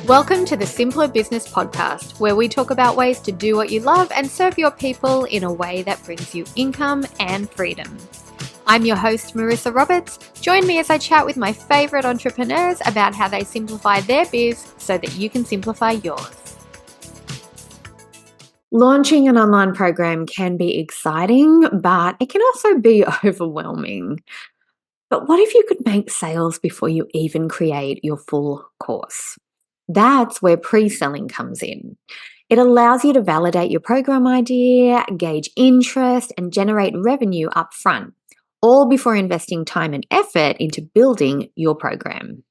Welcome to the Simpler Business Podcast, where we talk about ways to do what you love and serve your people in a way that brings you income and freedom. I'm your host, Marissa Roberts. Join me as I chat with my favorite entrepreneurs about how they simplify their biz so that you can simplify yours. Launching an online program can be exciting, but it can also be overwhelming. But what if you could make sales before you even create your full course? That's where pre-selling comes in. It allows you to validate your program idea, gauge interest, and generate revenue up front, all before investing time and effort into building your program.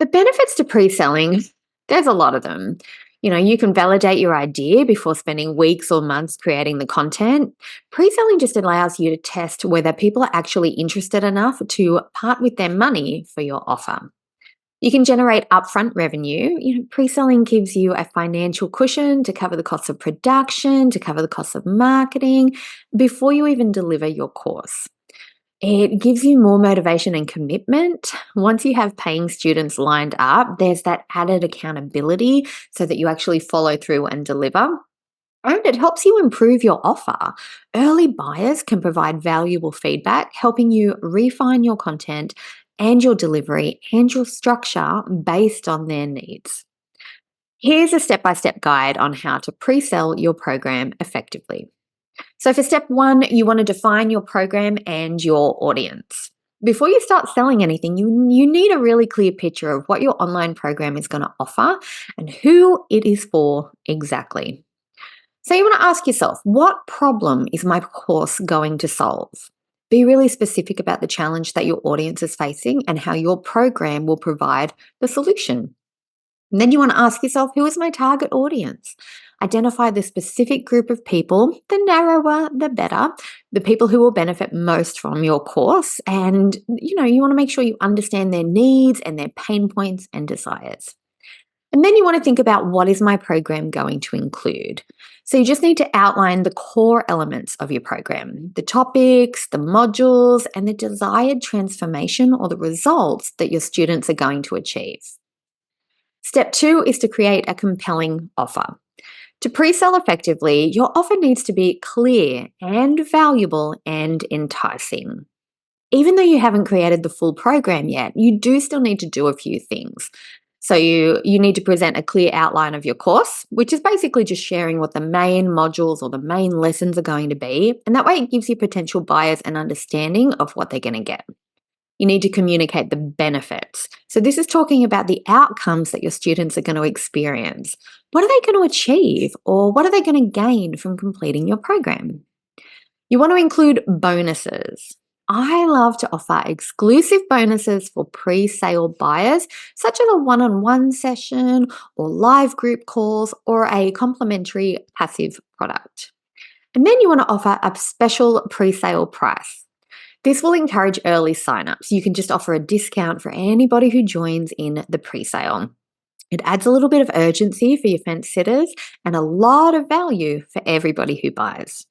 The benefits to pre-selling, there's a lot of them. You can validate your idea before spending weeks or months creating the content. Pre-selling just allows you to test whether people are actually interested enough to part with their money for your offer. You can generate upfront revenue. Pre-selling gives you a financial cushion to cover the costs of production, to cover the costs of marketing before you even deliver your course. It gives you more motivation and commitment. Once you have paying students lined up, there's that added accountability so that you actually follow through and deliver. And it helps you improve your offer. Early buyers can provide valuable feedback, helping you refine your content and your delivery and your structure based on their needs. Here's a step-by-step guide on how to pre-sell your program effectively. So for step 1, you want to define your program and your audience. Before you start selling anything, you need a really clear picture of what your online program is going to offer and who it is for exactly. So you want to ask yourself, what problem is my course going to solve? Be really specific about the challenge that your audience is facing and how your program will provide the solution. And then you want to ask yourself, who is my target audience? Identify the specific group of people, the narrower, the better, the people who will benefit most from your course. And, you want to make sure you understand their needs and their pain points and desires. And then you want to think about, what is my program going to include? So you just need to outline the core elements of your program, the topics, the modules, and the desired transformation or the results that your students are going to achieve. Step 2 is to create a compelling offer. To pre-sell effectively, your offer needs to be clear and valuable and enticing. Even though you haven't created the full program yet, you do still need to do a few things. So you need to present a clear outline of your course, which is basically just sharing what the main modules or the main lessons are going to be. And that way it gives your potential buyers an understanding of what they're going to get. You need to communicate the benefits. So this is talking about the outcomes that your students are going to experience. What are they going to achieve, or what are they going to gain from completing your program? You want to include bonuses. I love to offer exclusive bonuses for pre-sale buyers, such as a one-on-one session or live group calls or a complimentary passive product. And then you want to offer a special pre-sale price. This will encourage early signups. You can just offer a discount for anybody who joins in the pre-sale. It adds a little bit of urgency for your fence sitters and a lot of value for everybody who buys.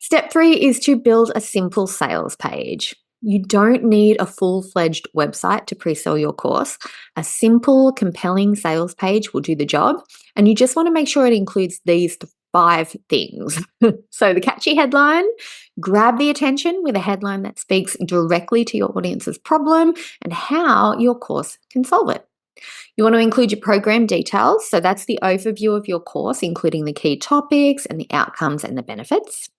Step 3 is to build a simple sales page. You don't need a full-fledged website to pre-sell your course. A simple, compelling sales page will do the job, and you just want to make sure it includes these 5 things. So the catchy headline, grab the attention with a headline that speaks directly to your audience's problem and how your course can solve it. You want to include your program details. So that's the overview of your course, including the key topics and the outcomes and the benefits.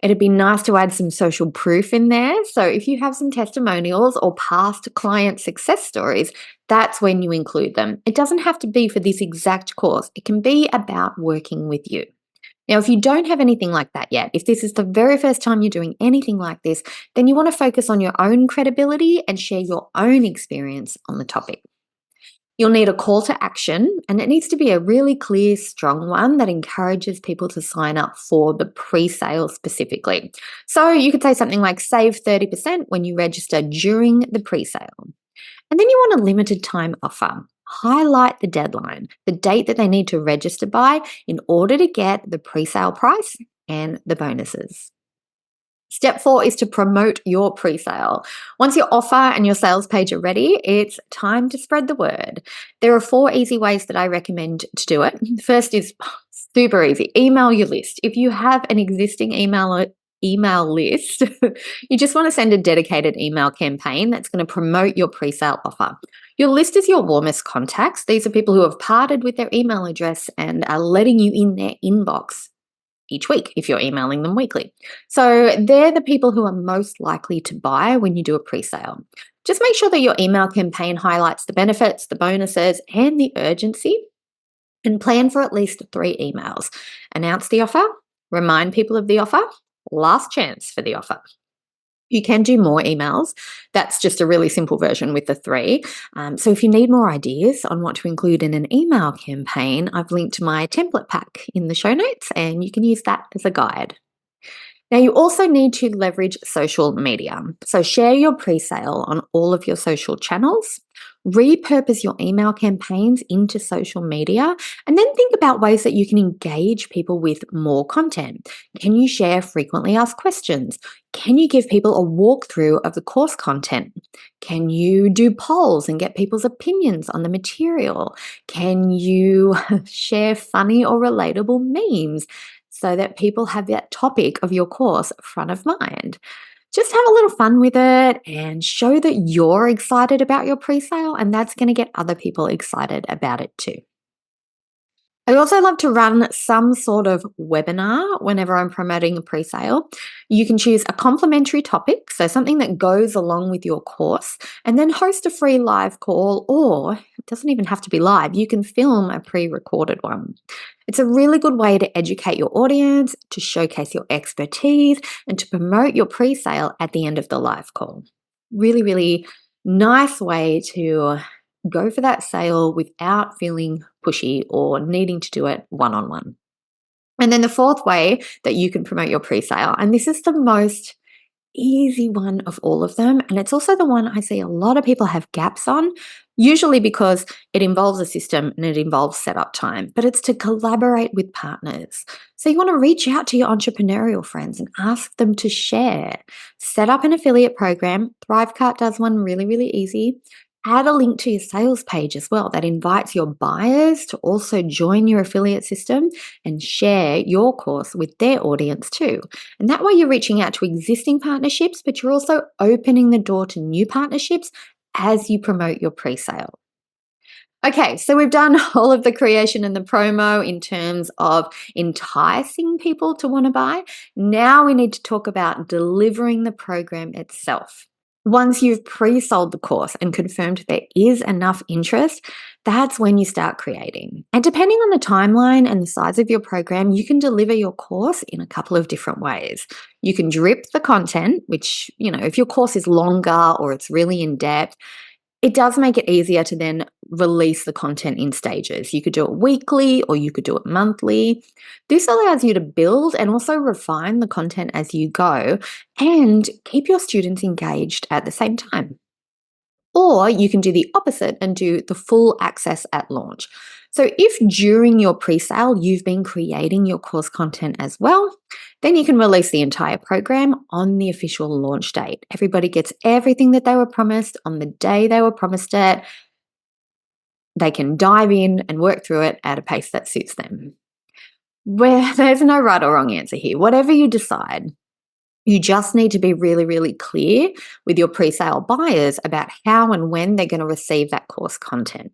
It'd be nice to add some social proof in there. So if you have some testimonials or past client success stories, that's when you include them. It doesn't have to be for this exact course. It can be about working with you. Now, if you don't have anything like that yet, if this is the very first time you're doing anything like this, then you want to focus on your own credibility and share your own experience on the topic. You'll need a call to action, and it needs to be a really clear, strong one that encourages people to sign up for the pre-sale specifically. So you could say something like, save 30% when you register during the pre-sale. And then you want a limited time offer. Highlight the deadline, the date that they need to register by in order to get the pre-sale price and the bonuses. Step 4 is to promote your pre-sale. Once your offer and your sales page are ready, it's time to spread the word. There are 4 easy ways that I recommend to do it. First is super easy. Email your list. If you have an existing email list, you just want to send a dedicated email campaign that's going to promote your pre-sale offer. Your list is your warmest contacts. These are people who have parted with their email address and are letting you in their inbox each week if you're emailing them weekly. So they're the people who are most likely to buy when you do a pre-sale. Just make sure that your email campaign highlights the benefits, the bonuses, and the urgency, and plan for at least 3 emails. Announce the offer, remind people of the offer, last chance for the offer. You can do more emails. That's just a really simple version with the 3. So if you need more ideas on what to include in an email campaign, I've linked to my template pack in the show notes, and you can use that as a guide. Now, you also need to leverage social media. So share your pre-sale on all of your social channels, repurpose your email campaigns into social media, and then think about ways that you can engage people with more content. Can you share frequently asked questions? Can you give people a walkthrough of the course content? Can you do polls and get people's opinions on the material? Can you share funny or relatable memes so that people have that topic of your course front of mind? Just have a little fun with it and show that you're excited about your pre-sale, and that's going to get other people excited about it too. I also love to run some sort of webinar whenever I'm promoting a pre-sale. You can choose a complimentary topic, so something that goes along with your course, and then host a free live call, or it doesn't even have to be live. You can film a pre-recorded one. It's a really good way to educate your audience, to showcase your expertise, and to promote your pre-sale at the end of the live call. Really, really nice way to go for that sale without feeling pushy or needing to do it one-on-one. And then the 4th way that you can promote your pre-sale, and this is the most easy one of all of them, and it's also the one I see a lot of people have gaps on, usually because it involves a system and it involves setup time, but it's to collaborate with partners. So you want to reach out to your entrepreneurial friends and ask them to share. Set up an affiliate program. Thrivecart does one really, really easy. Add a link to your sales page as well that invites your buyers to also join your affiliate system and share your course with their audience too. And that way you're reaching out to existing partnerships, but you're also opening the door to new partnerships as you promote your pre-sale. Okay, so we've done all of the creation and the promo in terms of enticing people to want to buy. Now we need to talk about delivering the program itself. Once you've pre-sold the course and confirmed there is enough interest, that's when you start creating. And depending on the timeline and the size of your program, you can deliver your course in a couple of different ways. You can drip the content, which, if your course is longer or it's really in depth, it does make it easier to then release the content in stages. You could do it weekly or you could do it monthly. This allows you to build and also refine the content as you go and keep your students engaged at the same time. Or you can do the opposite and do the full access at launch. So if during your pre-sale you've been creating your course content as well, then you can release the entire program on the official launch date. Everybody gets everything that they were promised on the day they were promised it. They can dive in and work through it at a pace that suits them. Where there's no right or wrong answer here. Whatever you decide, you just need to be really, really clear with your pre-sale buyers about how and when they're going to receive that course content.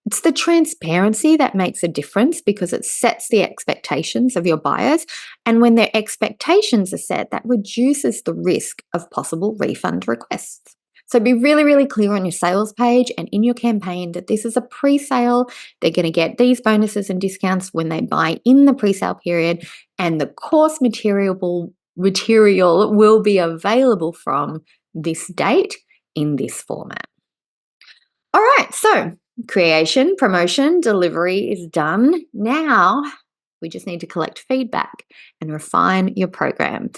It's the transparency that makes a difference because it sets the expectations of your buyers. And when their expectations are set, that reduces the risk of possible refund requests. So be really, really clear on your sales page and in your campaign that this is a pre-sale. They're going to get these bonuses and discounts when they buy in the pre-sale period, and the course material will be available from this date in this format. All right, so creation, promotion, delivery is done. Now we just need to collect feedback and refine your program.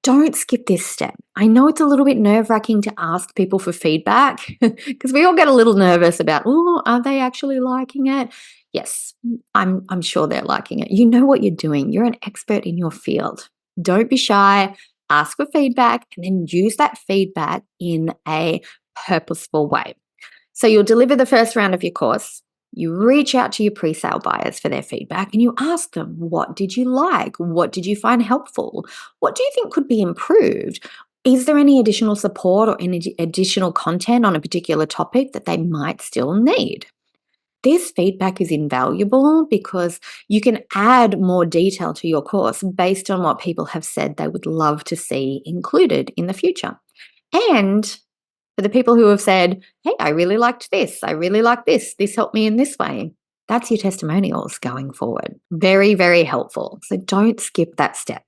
Don't skip this step. I know it's a little bit nerve-wracking to ask people for feedback because we all get a little nervous about, are they actually liking it? Yes, I'm sure they're liking it. You know what you're doing. You're an expert in your field. Don't be shy. ask for feedback, and then use that feedback in a purposeful way. So you'll deliver the first round of your course. You reach out to your pre-sale buyers for their feedback and you ask them, what did you like? What did you find helpful? What do you think could be improved? Is there any additional support or any additional content on a particular topic that they might still need? This feedback is invaluable because you can add more detail to your course based on what people have said they would love to see included in the future. And for the people who have said, hey, I really liked this, I really like this helped me in this way, that's your testimonials going forward. Very, very helpful. So don't skip that step.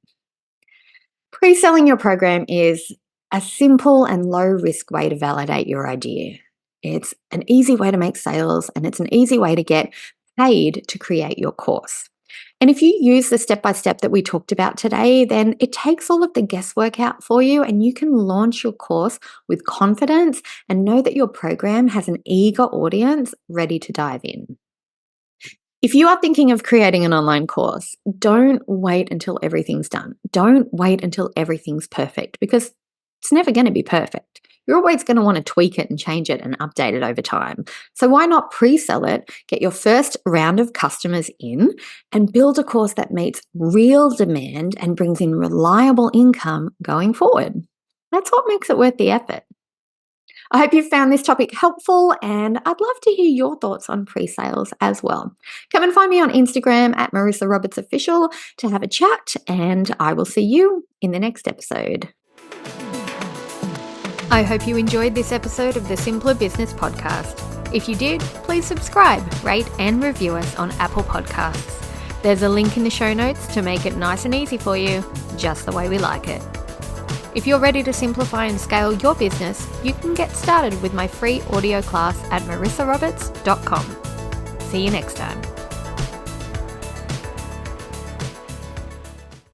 Pre-selling your program is a simple and low-risk way to validate your idea. It's an easy way to make sales, and it's an easy way to get paid to create your course. And if you use the step-by-step that we talked about today, then it takes all of the guesswork out for you and you can launch your course with confidence and know that your program has an eager audience ready to dive in. If you are thinking of creating an online course, don't wait until everything's done. Don't wait until everything's perfect because it's never going to be perfect. You're always going to want to tweak it and change it and update it over time. So why not pre-sell it, get your first round of customers in, and build a course that meets real demand and brings in reliable income going forward? That's what makes it worth the effort. I hope you found this topic helpful, and I'd love to hear your thoughts on pre-sales as well. Come and find me on Instagram at Marissa Roberts Official to have a chat, and I will see you in the next episode. I hope you enjoyed this episode of the Simpler Business Podcast. If you did, please subscribe, rate, and review us on Apple Podcasts. There's a link in the show notes to make it nice and easy for you, just the way we like it. If you're ready to simplify and scale your business, you can get started with my free audio class at marissaroberts.com. See you next time.